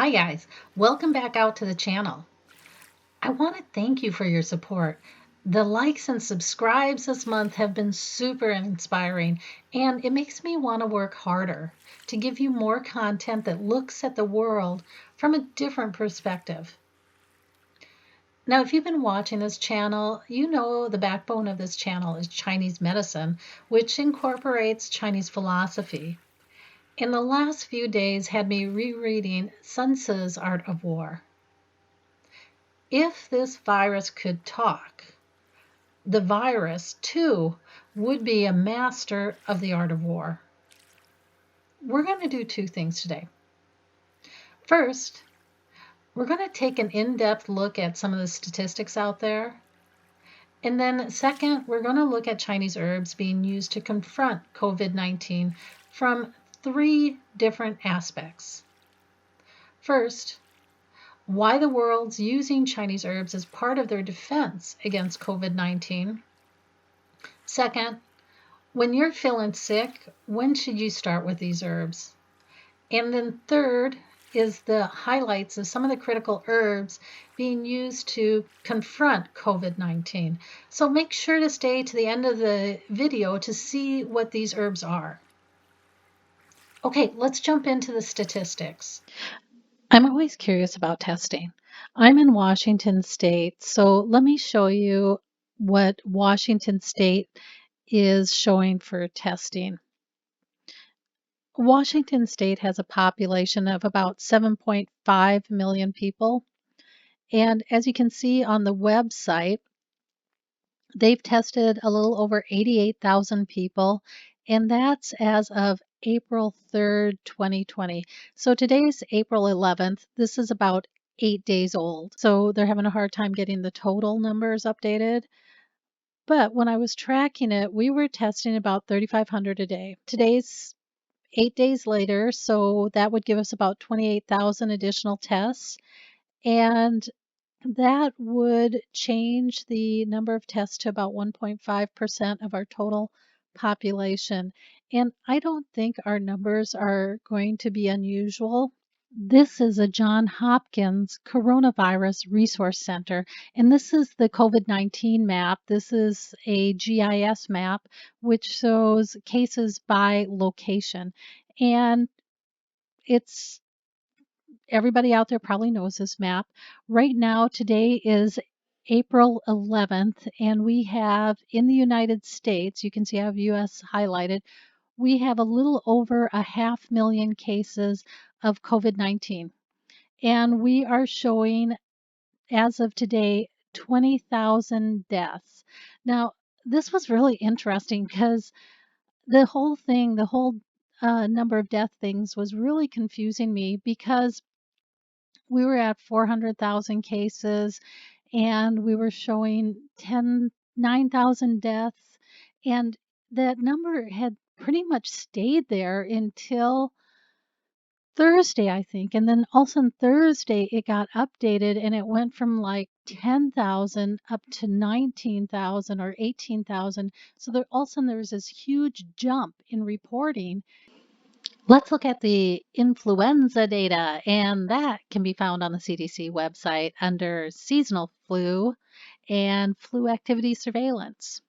Hi guys, welcome back out to the channel. I want to thank you for your support. The likes and subscribes this month have been super inspiring, and it makes me want to work harder to give you more content that looks at the world from a different perspective. Now, if you've been watching this channel, you know the backbone of this channel is Chinese medicine, which incorporates Chinese philosophy. In the last few days had me rereading Sun Tzu's Art of War. If this virus could talk, the virus, too, would be a master of the art of war. We're going to do two things today. First, we're going to take an in-depth look at some of the statistics out there. And then second, we're going to look at Chinese herbs being used to confront COVID-19 from three different aspects. First, why the world's using Chinese herbs as part of their defense against COVID-19. Second, when you're feeling sick, when should you start with these herbs? And then third is the highlights of some of the critical herbs being used to confront COVID-19. So make sure to stay to the end of the video to see what these herbs are. Okay, let's jump into the statistics. I'm always curious about testing. I'm in Washington State, so let me show you what Washington State is showing for testing. Washington State has a population of about 7.5 million people. And as you can see on the website, they've tested a little over 88,000 people, and that's as of April 3rd, 2020. So today's April 11th. This is about 8 days old. So they're having a hard time getting the total numbers updated. But when I was tracking it, we were testing about 3,500 a day. Today's 8 days later, so that would give us about 28,000 additional tests. And that would change the number of tests to about 1.5% of our total population. And I don't think our numbers are going to be unusual. This is a Johns Hopkins Coronavirus Resource Center, and this is the COVID-19 map. This is a GIS map which shows cases by location. And it's everybody out there probably knows this map. Right now, today is April 11th, and we have in the United States, you can see I have US highlighted, we have a little over 500,000 cases of COVID-19. And we are showing, as of today, 20,000 deaths. Now, this was really interesting because the whole thing, the whole number of death things was really confusing me because we were at 400,000 cases and we were showing 9,000 deaths. And that number had pretty much stayed there until Thursday, I think. And then also on Thursday, it got updated and it went from like 10,000 up to 19,000 or 18,000. So there, all of a sudden, there was this huge jump in reporting. Let's look at the influenza data, and that can be found on the CDC website under seasonal flu and flu activity surveillance.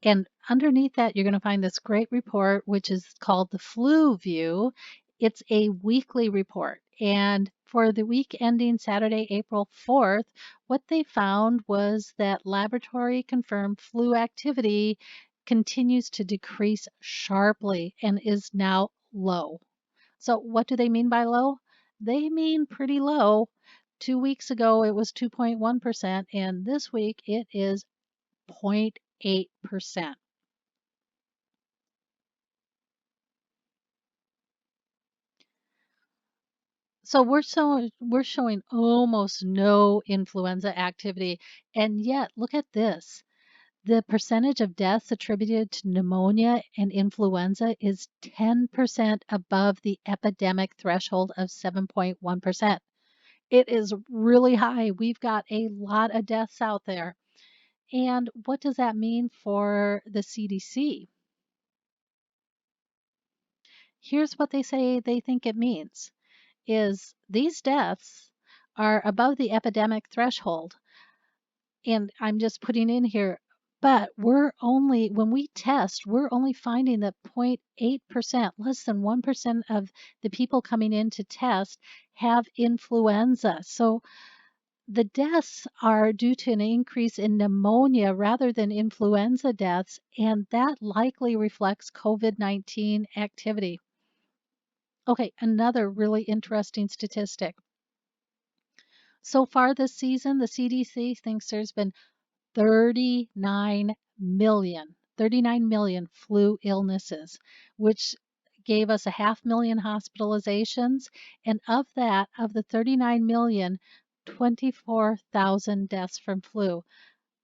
And underneath that, you're going to find this great report, which is called the Flu View. It's a weekly report. And for the week ending Saturday, April 4th, what they found was that laboratory confirmed flu activity continues to decrease sharply and is now low. So, what do they mean by low? They mean pretty low. 2 weeks ago, it was 2.1%, and this week it is 0.8%. So we're showing almost no influenza activity, and yet look at this. The percentage of deaths attributed to pneumonia and influenza is 10% above the epidemic threshold of 7.1%. It is really high. We've got a lot of deaths out there. And what does that mean for the CDC? Here's what they say they think it means. is these deaths are above the epidemic threshold. And I'm just putting in here, but when we test, we're only finding that 0.8%, less than 1% of the people coming in to test have influenza. So the deaths are due to an increase in pneumonia rather than influenza deaths, and that likely reflects COVID-19 activity. Okay, another really interesting statistic. So far this season, the CDC thinks there's been 39 million flu illnesses, which gave us a 500,000 hospitalizations. And of that, of the 39 million, 24,000 deaths from flu.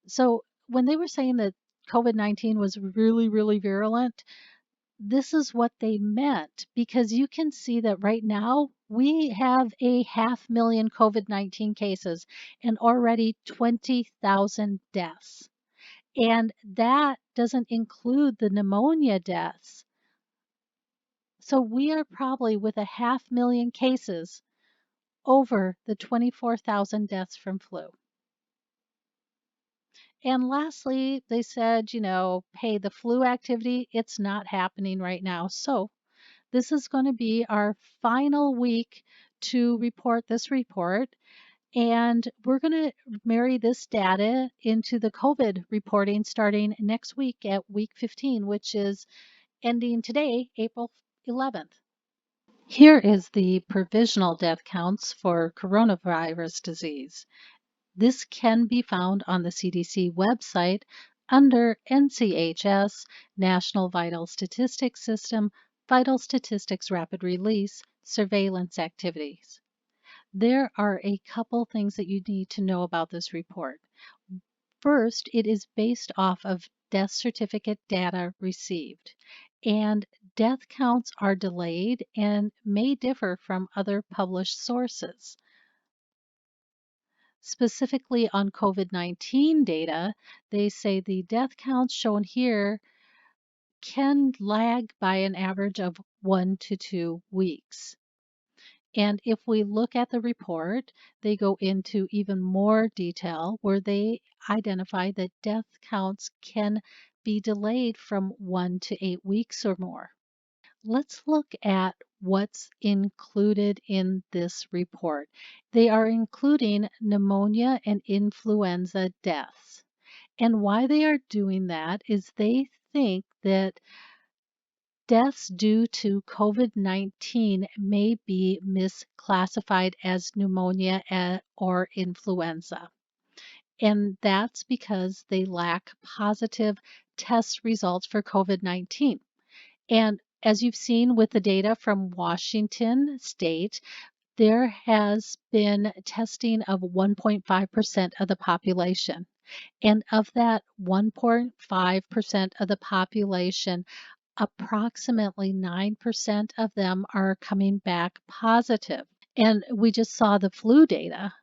So when they were saying that COVID-19 was really, really virulent, this is what they meant, because you can see that right now we have a 500,000 COVID-19 cases and already 20,000 deaths. And that doesn't include the pneumonia deaths. So we are probably, with a 500,000 cases, over the 24,000 deaths from flu. And lastly, they said, hey, the flu activity, it's not happening right now. So this is going to be our final week to report this report. And we're going to marry this data into the COVID reporting starting next week at week 15, which is ending today, April 11th. Here is the provisional death counts for coronavirus disease. This can be found on the CDC website under NCHS, National Vital Statistics System, Vital Statistics Rapid Release, Surveillance Activities. There are a couple things that you need to know about this report. First, it is based off of death certificate data received, and death counts are delayed and may differ from other published sources. Specifically on COVID-19 data, they say the death counts shown here can lag by an average of 1 to 2 weeks. And if we look at the report, they go into even more detail where they identify that death counts can be delayed from 1 to 8 weeks or more. Let's look at what's included in this report. They are including pneumonia and influenza deaths. And why they are doing that is they think that deaths due to COVID-19 may be misclassified as pneumonia or influenza. And that's because they lack positive test results for COVID-19. And as you've seen with the data from Washington State, there has been testing of 1.5% of the population. And of that 1.5% of the population, approximately 9% of them are coming back positive. And we just saw the flu data,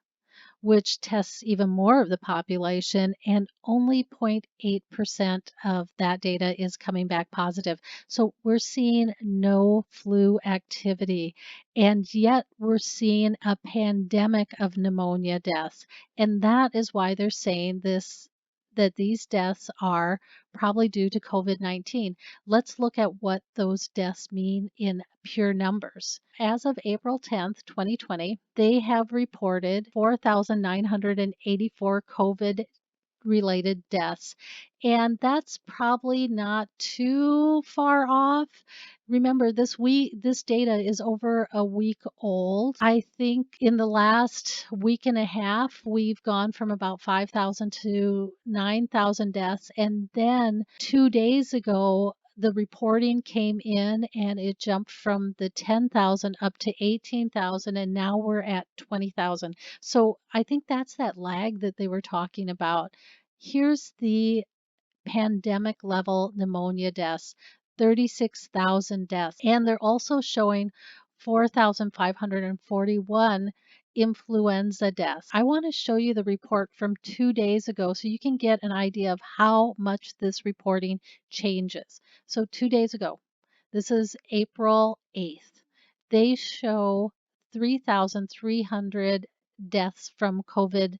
which tests even more of the population, and only 0.8% of that data is coming back positive. So we're seeing no flu activity, and yet we're seeing a pandemic of pneumonia deaths. And that is why they're saying that these deaths are probably due to COVID-19. Let's look at what those deaths mean in pure numbers. As of April 10th, 2020, they have reported 4,984 COVID related deaths. And that's probably not too far off. Remember, this data is over a week old. I think in the last week and a half, we've gone from about 5,000 to 9,000 deaths. And then 2 days ago, the reporting came in and it jumped from the 10,000 up to 18,000, and now we're at 20,000. So I think that's that lag that they were talking about. Here's the pandemic level pneumonia deaths, 36,000 deaths. And they're also showing 4,541 influenza deaths. I want to show you the report from 2 days ago so you can get an idea of how much this reporting changes. So 2 days ago, this is April 8th. They show 3,300 deaths from COVID-19,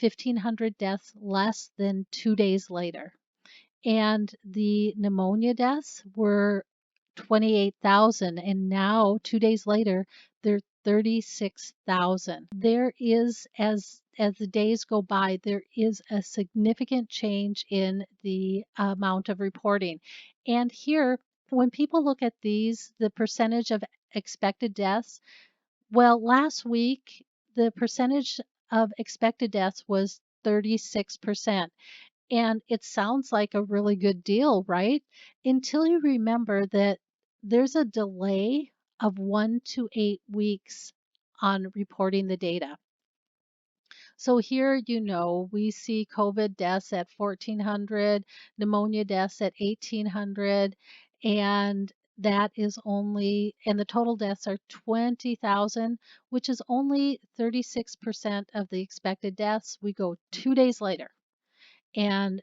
1,500 deaths less than 2 days later. And the pneumonia deaths were 28,000, and now 2 days later they're 36,000. There is, as the days go by, there is a significant change in the amount of reporting. And here, when people look at these, the percentage of expected deaths, well, last week the percentage of expected deaths was 36%. And it sounds like a really good deal, right? Until you remember that there's a delay of 1 to 8 weeks on reporting the data. So here, we see COVID deaths at 1,400, pneumonia deaths at 1,800, and and the total deaths are 20,000, which is only 36% of the expected deaths. We go 2 days later, and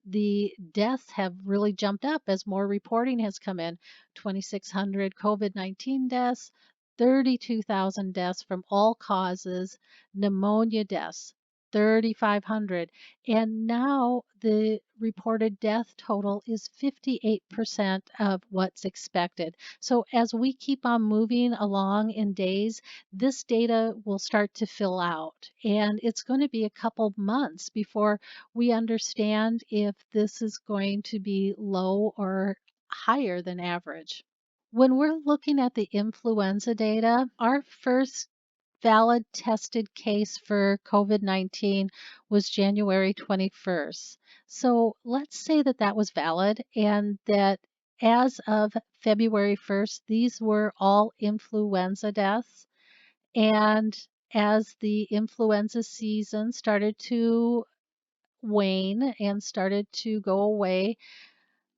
the deaths have really jumped up as more reporting has come in. 2,600 COVID-19 deaths, 32,000 deaths from all causes, pneumonia deaths, 3,500. And now the reported death total is 58% of what's expected. So as we keep on moving along in days, this data will start to fill out. And it's going to be a couple months before we understand if this is going to be low or higher than average. When we're looking at the influenza data, our first valid tested case for COVID-19 was January 21st. So let's say that that was valid and that as of February 1st, these were all influenza deaths. And as the influenza season started to wane and started to go away,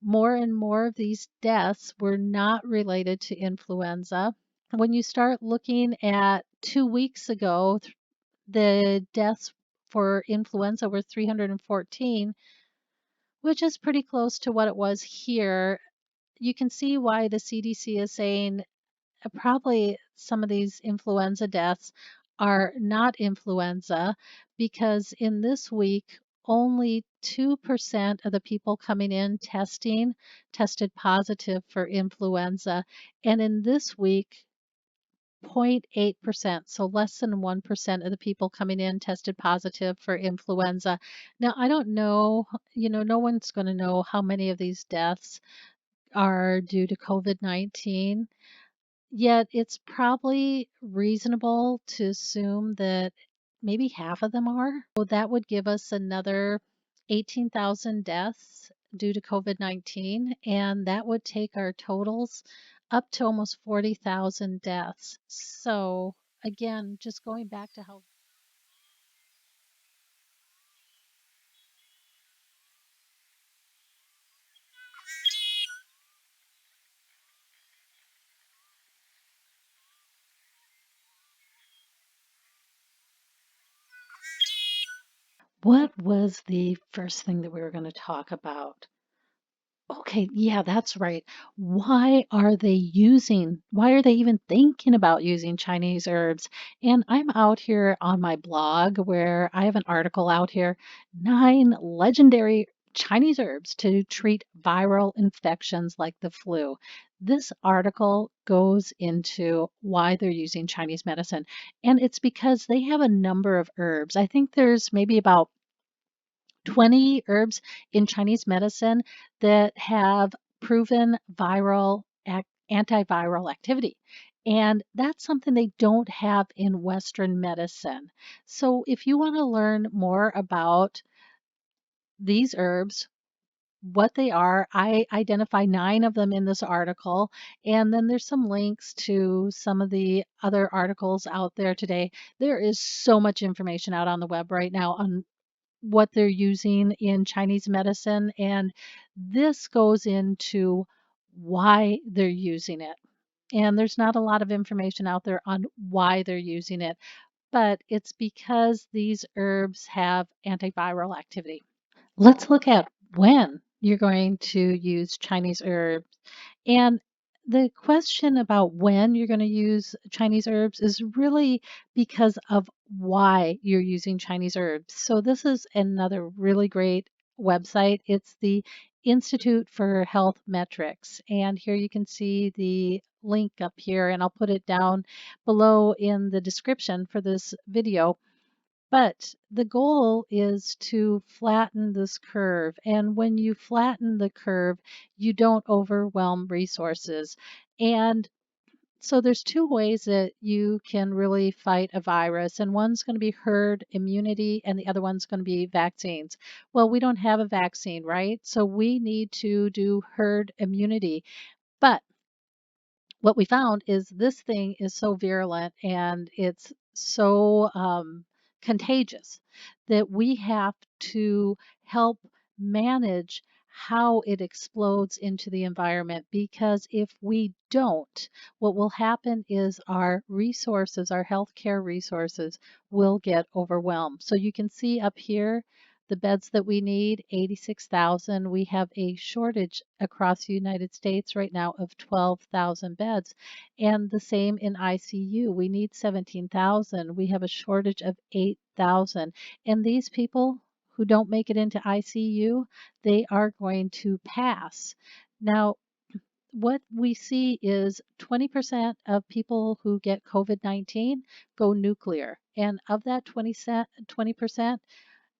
more and more of these deaths were not related to influenza. When you start looking at 2 weeks ago, the deaths for influenza were 314, which is pretty close to what it was here. You can see why the CDC is saying probably some of these influenza deaths are not influenza, because in this week, only 2% of the people coming in tested positive for influenza. And in this week, 0.8%, so less than 1% of the people coming in tested positive for influenza. Now, I don't know, no one's going to know how many of these deaths are due to COVID-19. Yet it's probably reasonable to assume that maybe half of them are. So that would give us another 18,000 deaths due to COVID-19, and that would take our totals up to almost 40,000 deaths. So again, just going back to how what was the first thing that we were going to talk about? Okay, yeah, that's right. Why are they even thinking about using Chinese herbs? And I'm out here on my blog where I have an article out here, 9 legendary Chinese herbs to treat viral infections like the flu. This article goes into why they're using Chinese medicine, and it's because they have a number of herbs. I think there's maybe about 20 herbs in Chinese medicine that have proven antiviral activity. And that's something they don't have in Western medicine. So if you want to learn more about these herbs, what they are, I identify 9 of them in this article. And then there's some links to some of the other articles out there today. There is so much information out on the web right now on what they're using in Chinese medicine, and this goes into why they're using it. And there's not a lot of information out there on why they're using it, but it's because these herbs have antiviral activity. Let's look at when you're going to use Chinese herbs. And The question about when you're going to use Chinese herbs is really because of why you're using Chinese herbs. So, this is another really great website. It's the Institute for Health Metrics. And here you can see the link up here, and I'll put it down below in the description for this video. But the goal is to flatten this curve. And when you flatten the curve, you don't overwhelm resources. And so there's two ways that you can really fight a virus, and one's going to be herd immunity and the other one's going to be vaccines. Well, we don't have a vaccine, right? So we need to do herd immunity. But what we found is this thing is so virulent and it's so contagious that we have to help manage how it explodes into the environment, because if we don't, what will happen is our resources, our healthcare resources, will get overwhelmed. So you can see up here the beds that we need, 86,000. We have a shortage across the United States right now of 12,000 beds. And the same in ICU. We need 17,000. We have a shortage of 8,000. And these people who don't make it into ICU, they are going to pass. Now, what we see is 20% of people who get COVID-19 go nuclear. And of that 20%,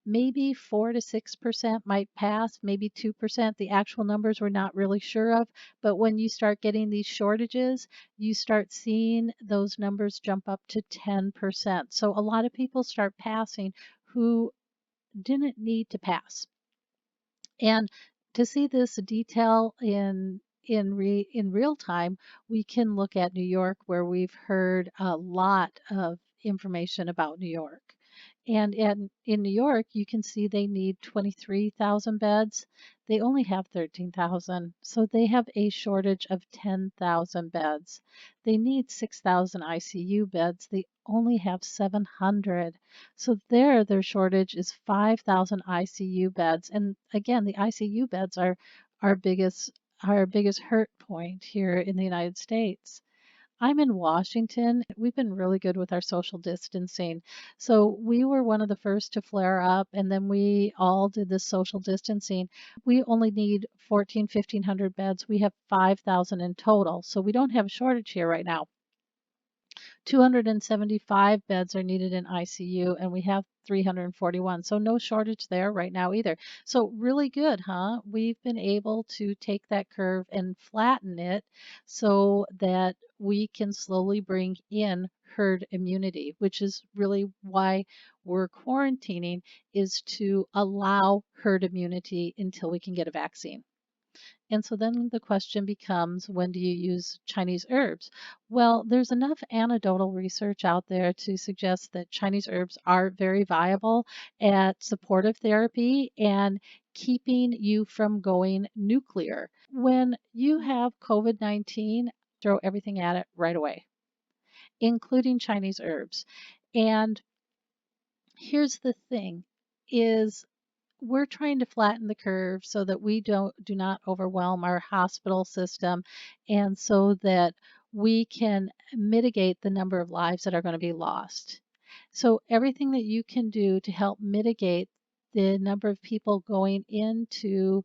maybe 4 to 6% might pass, maybe 2%. The actual numbers we're not really sure of. But when you start getting these shortages, you start seeing those numbers jump up to 10%. So a lot of people start passing who didn't need to pass. And to see this detail in real time, we can look at New York, where we've heard a lot of information about New York. And in New York, you can see they need 23,000 beds. They only have 13,000. So they have a shortage of 10,000 beds. They need 6,000 ICU beds. They only have 700. So their shortage is 5,000 ICU beds. And again, the ICU beds are our biggest hurt point here in the United States. I'm in Washington. We've been really good with our social distancing. So we were one of the first to flare up, and then we all did this social distancing. We only need 1,500 beds. We have 5,000 in total. So we don't have a shortage here right now. 275 beds are needed in ICU, and we have 341. So no shortage there right now either. So really good, huh? We've been able to take that curve and flatten it so that we can slowly bring in herd immunity, which is really why we're quarantining, is to allow herd immunity until we can get a vaccine. And so then the question becomes, when do you use Chinese herbs? Well, there's enough anecdotal research out there to suggest that Chinese herbs are very viable at supportive therapy and keeping you from going nuclear. When you have COVID-19, throw everything at it right away, including Chinese herbs. And here's the thing is we're trying to flatten the curve so that we do not overwhelm our hospital system, and so that we can mitigate the number of lives that are going to be lost. So everything that you can do to help mitigate the number of people going into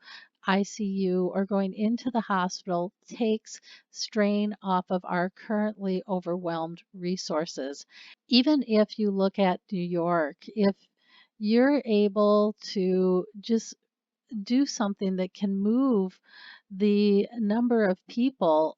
ICU or going into the hospital takes strain off of our currently overwhelmed resources. Even if you look at New York, if you're able to just do something that can move the number of people,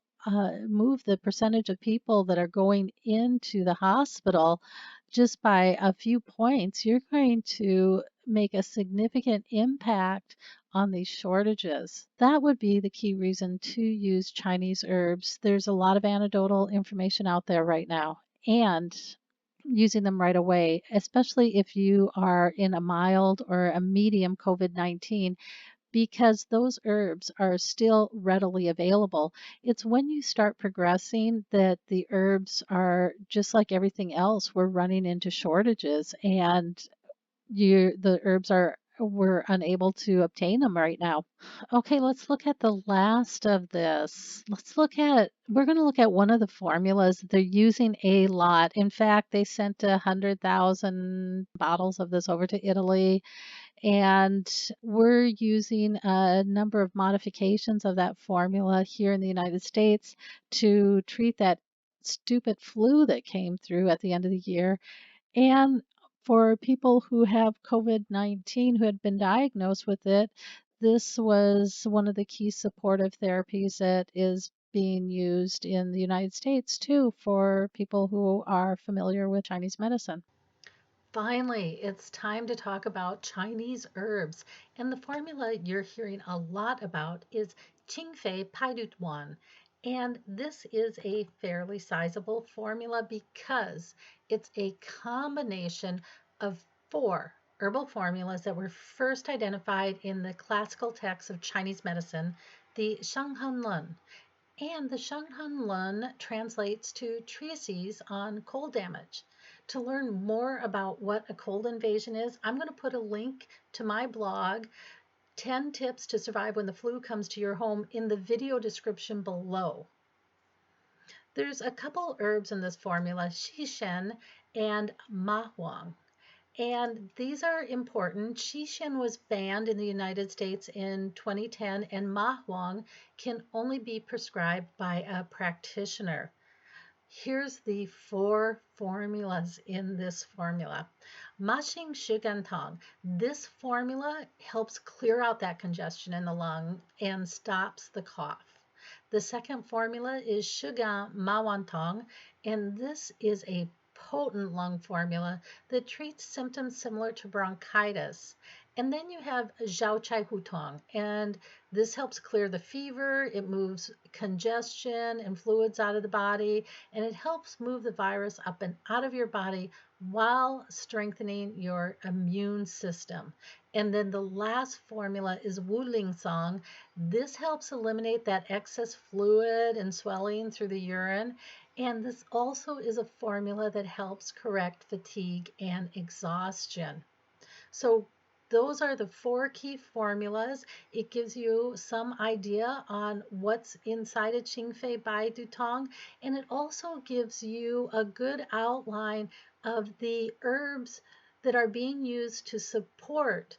move the percentage of people that are going into the hospital just by a few points, you're going to make a significant impact on these shortages. That would be the key reason to use Chinese herbs. There's a lot of anecdotal information out there right now, and using them right away, especially if you are in a mild or a medium COVID-19, because those herbs are still readily available. It's when you start progressing that the herbs are just like everything else. We're running into shortages, and the herbs are we're unable to obtain them right now. Okay, let's look at the last of this. We're going to look at one of the formulas they're using a lot. In fact, they sent 100,000 bottles of this over to Italy, and we're using a number of modifications of that formula here in the United States to treat that stupid flu that came through at the end of the year. And for people who have COVID-19 who had been diagnosed with it, this was one of the key supportive therapies that is being used in the United States too for people who are familiar with Chinese medicine. Finally, it's time to talk about Chinese herbs. And the formula you're hearing a lot about is Qingfei Paidutuan. And this is a fairly sizable formula because it's a combination of four herbal formulas that were first identified in the classical texts of Chinese medicine, the Shanghanlun. And the Shanghanlun translates to treatises on cold damage. To learn more about what a cold invasion is, I'm going to put a link to my blog, 10 Tips to Survive When the Flu Comes to Your Home, in the video description below. There's a couple herbs in this formula, Xishen and Mahuang. And these are important. Xishen was banned in the United States in 2010, and Mahuang can only be prescribed by a practitioner. Here's the four formulas in this formula. Maxing Shigantang. This formula helps clear out that congestion in the lung and stops the cough. The second formula is Shugan Mawantong, and this is a potent lung formula that treats symptoms similar to bronchitis. And then you have Zhao Chai Hutong, and this helps clear the fever, it moves congestion and fluids out of the body, and it helps move the virus up and out of your body while strengthening your immune system. And then the last formula is Wu Ling Song. This helps eliminate that excess fluid and swelling through the urine. And this also is a formula that helps correct fatigue and exhaustion. So those are the four key formulas. It gives you some idea on what's inside a Qingfei Bai Dutong, and it also gives you a good outline of the herbs that are being used to support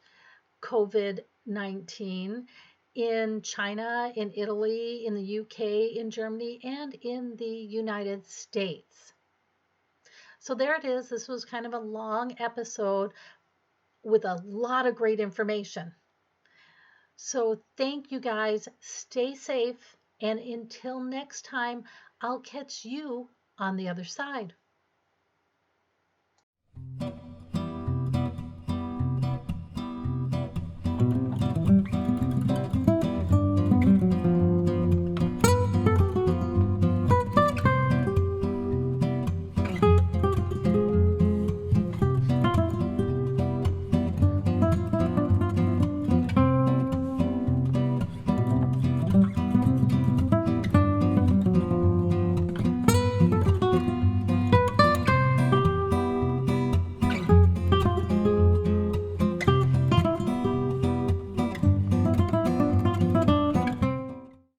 COVID-19 in China, in Italy, in the UK, in Germany, and in the United States. So there it is. This was kind of a long episode with a lot of great information. So thank you guys. Stay safe. And until next time, I'll catch you on the other side.